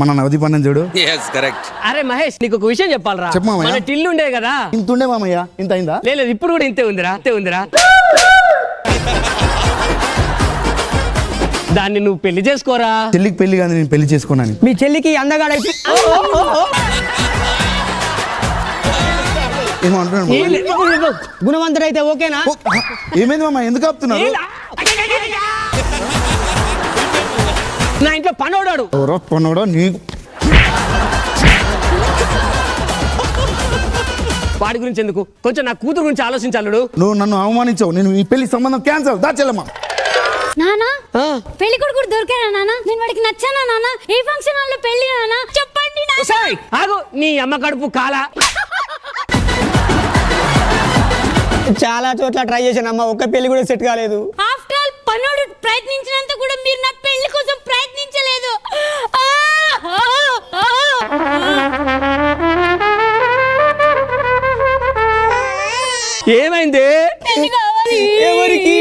మన నవది పన్నం చూడు. కరెక్ట్. అరే మహేష్, నీకు ఒక విషయం చెప్పాలరా. చెప్పు మామయ్య. మన టిల్లు ఉండే కదా, ఇంత ఉండే మామయ్య, ఇంత అయిందా? లేదు ఇప్పుడు కూడా ఇంతే ఉందిరా. దాన్ని నువ్వు పెళ్లి చేసుకోరా. చెల్లికి పెళ్లి కాదు, నేను పెళ్లి చేసుకున్నాను. మీ చెల్లికి అందగాడైతే ఏమో అంటున్నాను. గుణవంతుడైతే ఓకేనా? ఏమైంది మామ, ఎందుకు ఆపుతున్నారు? నా ఇంట్లో పనోడాడు. ఎవరో పనోడా? నీకు వాడి గురించి ఎందుకు, కొంచెం నా కూతురు గురించి ఆలోచించాలడు. నువ్వు నన్ను అవమానించావు. నేను ఈ పెళ్లి సంబంధం క్యాన్సల్. దాచెల్లమ్మా. నానా, పెళ్లి కొడుకు దొరికారా నానా? నేను వాడికి నచ్చానా నానా? ఏ ఫంక్షన్ హాల్లో పెళ్లి నానా? చెప్పండి నానా. ఒసేయ్, ఆగు, నీ అమ్మ కడుపు కాలా. చాలా చోట్ల ట్రై చేశానమ్మా, ఒక్క పెళ్లి కూడా సెట్ కాలేదు. ఆఫ్టర్ ఆల్ పనోడు ప్రయత్నించినంత కూడా మీరు నా పెళ్లి కోసం ప్రయత్నించలేదు. ఏమైంది? పెళ్లి కావాలి. ఎవరికి?